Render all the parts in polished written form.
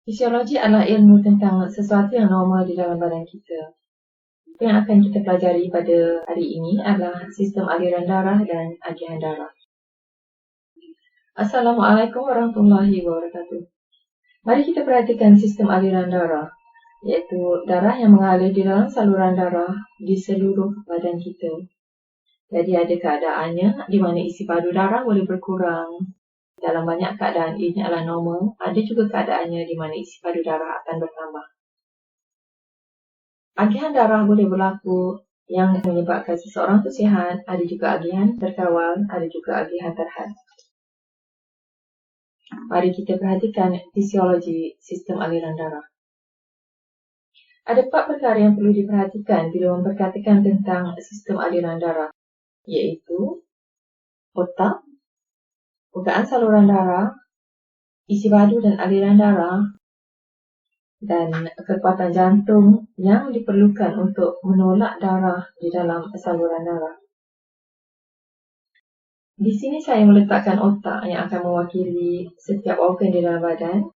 Fisiologi adalah ilmu tentang sesuatu yang normal di dalam badan kita. Apa yang akan kita pelajari pada hari ini adalah sistem aliran darah dan agihan darah. Assalamualaikum warahmatullahi wabarakatuh. Mari kita perhatikan sistem aliran darah, iaitu darah yang mengalir di dalam saluran darah di seluruh badan kita. Jadi ada keadaannya di mana isi padu darah boleh berkurang. Dalam banyak keadaan ini adalah normal. Ada juga keadaannya di mana isi padu darah akan bertambah. Agihan darah boleh berlaku yang menyebabkan seseorang itu sihat. Ada juga agihan terkawal, ada juga agihan terhad. Mari kita perhatikan fisiologi sistem aliran darah. Ada 4 perkara yang perlu diperhatikan bila memperkatakan tentang sistem aliran darah, iaitu otak, bukaan saluran darah, isi padu dan aliran darah, dan kekuatan jantung yang diperlukan untuk menolak darah di dalam saluran darah. Di sini saya meletakkan otak yang akan mewakili setiap organ di dalam badan.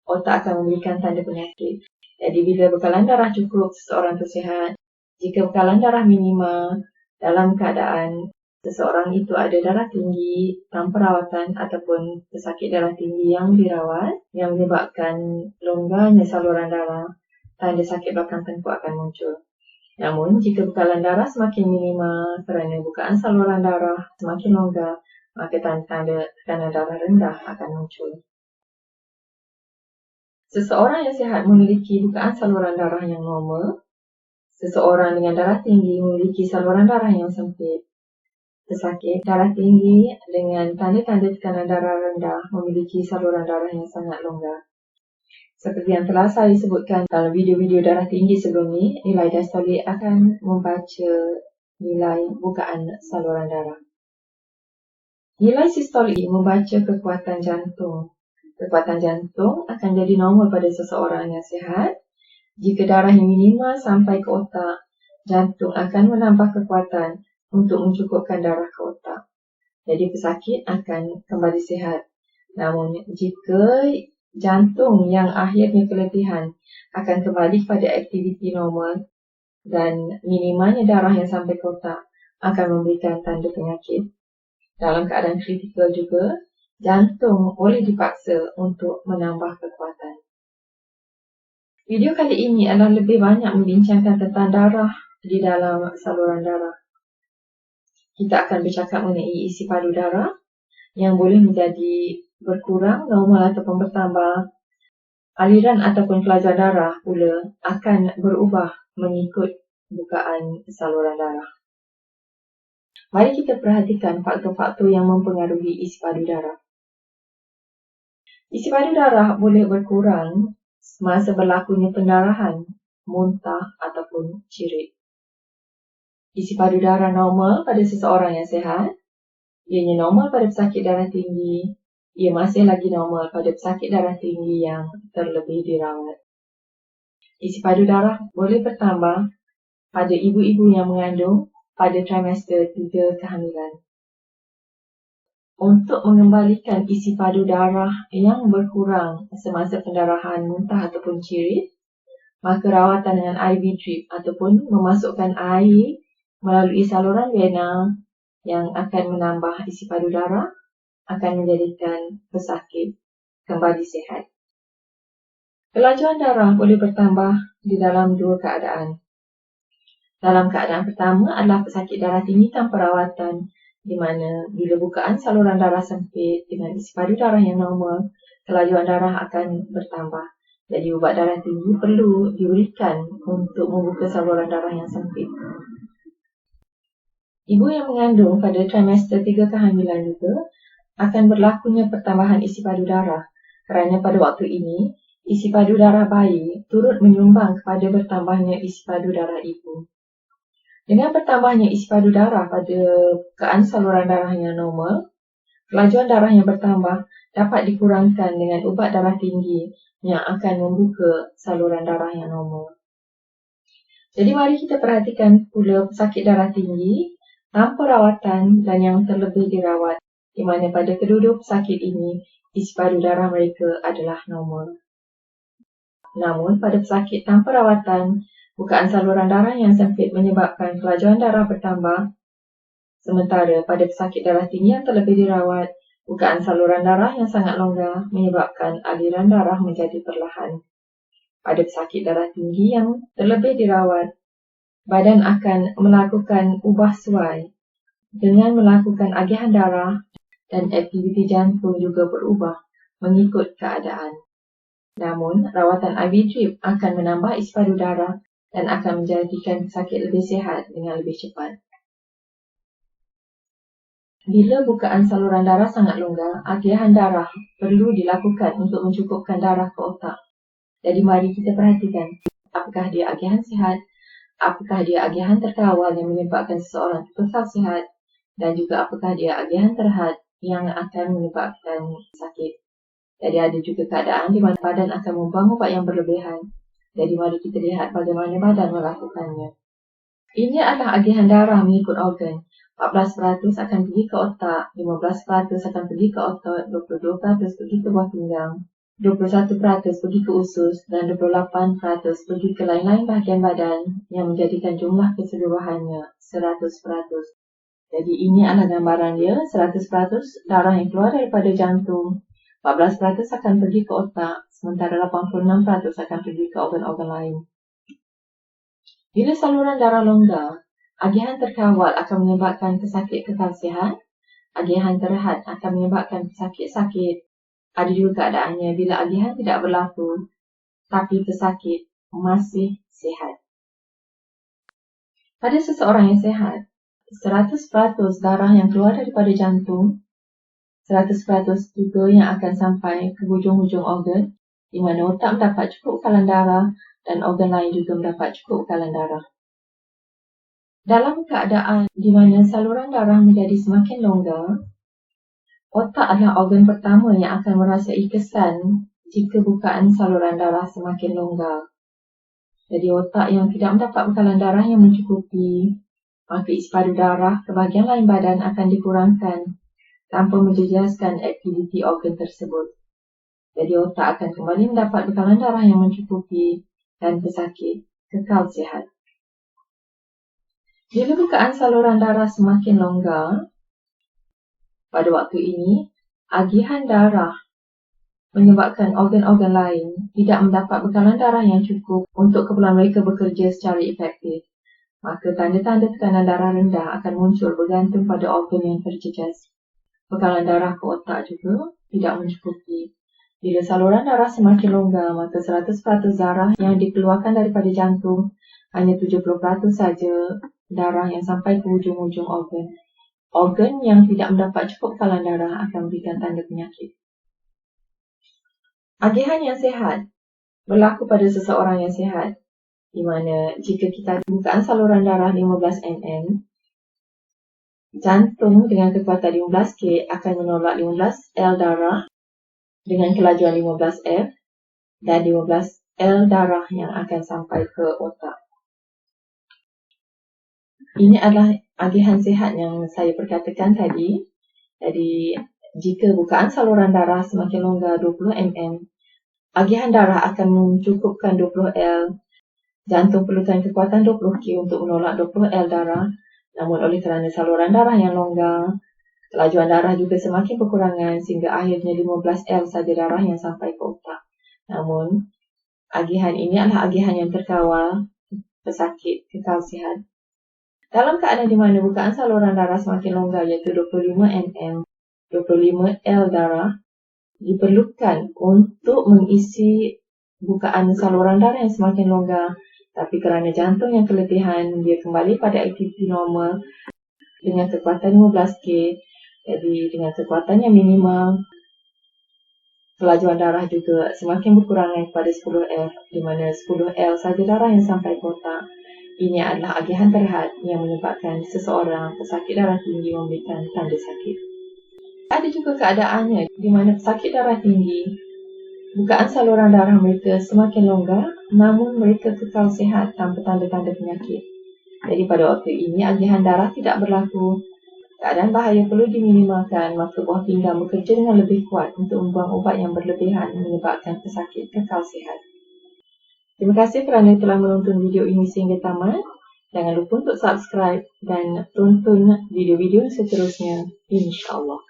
Otak akan memberikan tanda penyakit. Jadi bila bekalan darah cukup, seseorang itu sihat. Jika bekalan darah minima, dalam keadaan seseorang itu ada darah tinggi tanpa rawatan ataupun pesakit darah tinggi yang dirawat, yang menyebabkan longgarnya saluran darah, tanda sakit belakang tengkuk akan muncul. Namun, jika bekalan darah semakin minima kerana bukaan saluran darah semakin longgar, maka tanda-tanda tekanan darah rendah akan muncul. Seseorang yang sihat memiliki bukaan saluran darah yang normal. Seseorang dengan darah tinggi memiliki saluran darah yang sempit. Pesakit darah tinggi dengan tanda-tanda tekanan darah rendah memiliki saluran darah yang sangat longgar. Seperti yang telah saya sebutkan dalam video-video darah tinggi sebelum ini, nilai diastolik akan membaca nilai bukaan saluran darah. Nilai sistolik membaca kekuatan jantung. Kekuatan jantung akan jadi normal pada seseorang yang sihat. Jika darah yang minima sampai ke otak, jantung akan menambah kekuatan untuk mencukupkan darah ke otak. Jadi pesakit akan kembali sihat. Namun jika jantung yang akhirnya keletihan akan kembali pada aktiviti normal dan minimanya darah yang sampai ke otak akan memberikan tanda penyakit. Dalam keadaan kritikal juga, jantung boleh dipaksa untuk menambah kekuatan. Video kali ini adalah lebih banyak membincangkan tentang darah di dalam saluran darah. Kita akan bercakap mengenai isi padu darah yang boleh menjadi berkurang, normal ataupun bertambah. Aliran ataupun kelajuan darah pula akan berubah mengikut bukaan saluran darah. Mari kita perhatikan faktor-faktor yang mempengaruhi isi padu darah. Isi padu darah boleh berkurang semasa berlakunya pendarahan, muntah ataupun cirit. Isi padu darah normal pada seseorang yang sihat. Ianya normal pada pesakit darah tinggi. Ia masih lagi normal pada pesakit darah tinggi yang terlebih dirawat. Isi padu darah boleh bertambah pada ibu-ibu yang mengandung pada trimester 3 kehamilan. Untuk mengembalikan isi padu darah yang berkurang semasa pendarahan, muntah ataupun cirit, maka rawatan dengan IV drip ataupun memasukkan air melalui saluran vena yang akan menambah isi padu darah akan menjadikan pesakit kembali sihat. Kelajuan darah boleh bertambah di dalam 2 keadaan. Dalam keadaan pertama adalah pesakit darah tinggi tanpa rawatan, di mana bila bukaan saluran darah sempit dengan isi padu darah yang normal, kelajuan darah akan bertambah. Jadi ubat darah tinggi perlu diberikan untuk membuka saluran darah yang sempit. Ibu yang mengandung pada trimester 3 kehamilan juga akan berlakunya pertambahan isi padu darah, kerana pada waktu ini isi padu darah bayi turut menyumbang kepada bertambahnya isi padu darah ibu. Dengan bertambahnya isi padu darah pada bukaan saluran darah yang normal, kelajuan darah yang bertambah dapat dikurangkan dengan ubat darah tinggi yang akan membuka saluran darah yang normal. Jadi mari kita perhatikan pula pesakit darah tinggi tanpa rawatan dan yang terlebih dirawat, di mana pada kedua-dua pesakit ini isi padu darah mereka adalah normal. Namun, pada pesakit tanpa rawatan, bukaan saluran darah yang sempit menyebabkan kelajuan darah bertambah. Sementara pada pesakit darah tinggi yang terlebih dirawat, bukaan saluran darah yang sangat longgar menyebabkan aliran darah menjadi perlahan. Pada pesakit darah tinggi yang terlebih dirawat, badan akan melakukan ubah suai dengan melakukan agihan darah, dan aktiviti jantung juga berubah mengikut keadaan. Namun, rawatan IV drip akan menambah isi padu darah dan akan menjadikan pesakit lebih sihat dengan lebih cepat. Bila bukaan saluran darah sangat longgar, agihan darah perlu dilakukan untuk mencukupkan darah ke otak. Jadi mari kita perhatikan, apakah dia agihan sihat, apakah dia agihan terkawal yang menyebabkan seseorang kekal sihat, dan juga apakah dia agihan terhad yang akan menyebabkan sakit. Jadi ada juga keadaan di mana badan akan membuang ubat yang berlebihan. Jadi mari kita lihat bagaimana badan melakukannya. Ini adalah agihan darah mengikut organ. 14% akan pergi ke otak, 15% akan pergi ke otot, 22% pergi ke buah pinggang, 21% pergi ke usus, dan 28% pergi ke lain-lain bahagian badan yang menjadikan jumlah keseluruhannya 100%. Jadi ini adalah gambaran dia, 100% darah yang keluar daripada jantung, 14% akan pergi ke otak, sementara 86% akan pergi ke organ-organ lain. Bila saluran darah longgar, agihan terkawal akan menyebabkan pesakit kekal sihat, agihan terhad akan menyebabkan pesakit sakit. Ada juga keadaannya bila agihan tidak berlaku, tapi pesakit masih sihat. Pada seseorang yang sihat, 100% darah yang keluar daripada jantung, 100% juga yang akan sampai ke hujung-hujung organ, di mana otak mendapat cukup bekalan darah dan organ lain juga mendapat cukup bekalan darah. Dalam keadaan di mana saluran darah menjadi semakin longgar, otak adalah organ pertama yang akan merasai kesan jika bukaan saluran darah semakin longgar. Jadi otak yang tidak mendapat bekalan darah yang mencukupi, maka isi padu darah ke bahagian lain badan akan dikurangkan tanpa menjejaskan aktiviti organ tersebut. Jadi otak akan kembali mendapat bekalan darah yang mencukupi dan pesakit kekal sihat. Bila bukaan saluran darah semakin longgar, pada waktu ini, agihan darah menyebabkan organ-organ lain tidak mendapat bekalan darah yang cukup untuk keperluan mereka bekerja secara efektif. Maka tanda-tanda tekanan darah rendah akan muncul bergantung pada organ yang terjejas. Bekalan darah ke otak juga tidak mencukupi. Bila saluran darah semakin longgar, maka 100% darah yang dikeluarkan daripada jantung, hanya 70% saja darah yang sampai ke hujung-hujung organ. Organ yang tidak mendapat cukup bekalan darah akan memberikan tanda penyakit. Agihan yang sihat berlaku pada seseorang yang sihat, di mana jika kita bukaan saluran darah 15 mm, jantung dengan kekuatan 15K akan menolak 15 L darah dengan kelajuan 15 F dan 15 L darah yang akan sampai ke otak. Ini adalah agihan sihat yang saya perkatakan tadi. Jadi, jika bukaan saluran darah semakin longgar 20 mm, agihan darah akan mencukupkan 20 L. Jantung perlukan kekuatan 20 K untuk menolak 20 L darah. Namun oleh kerana saluran darah yang longgar, kelajuan darah juga semakin berkurangan sehingga akhirnya 15 L saja darah yang sampai ke otak. Namun, agihan ini adalah agihan yang terkawal, pesakit kekal sihat. Dalam keadaan di mana bukaan saluran darah semakin longgar iaitu 25 mm, 25 L darah diperlukan untuk mengisi bukaan saluran darah yang semakin longgar. Tapi kerana jantung yang keletihan, dia kembali pada aktiviti normal dengan kekuatan 15K. Jadi dengan kekuatan yang minimal, kelajuan darah juga semakin berkurangan kepada 10 L, di mana 10 L saja darah yang sampai ke otak. Ini adalah agihan terhad yang menyebabkan seseorang pesakit darah tinggi memberikan tanda sakit. Ada juga keadaannya di mana pesakit darah tinggi, bukaan saluran darah mereka semakin longgar, namun mereka kekal sihat tanpa tanda-tanda penyakit. Jadi pada waktu ini agihan darah tidak berlaku. Keadaan bahaya perlu diminimalkan, maka buah pinggang bekerja dengan lebih kuat untuk membuang ubat yang berlebihan menyebabkan pesakit kekal sihat. Terima kasih kerana telah menonton video ini sehingga tamat. Jangan lupa untuk subscribe dan tonton video-video seterusnya, insyaAllah.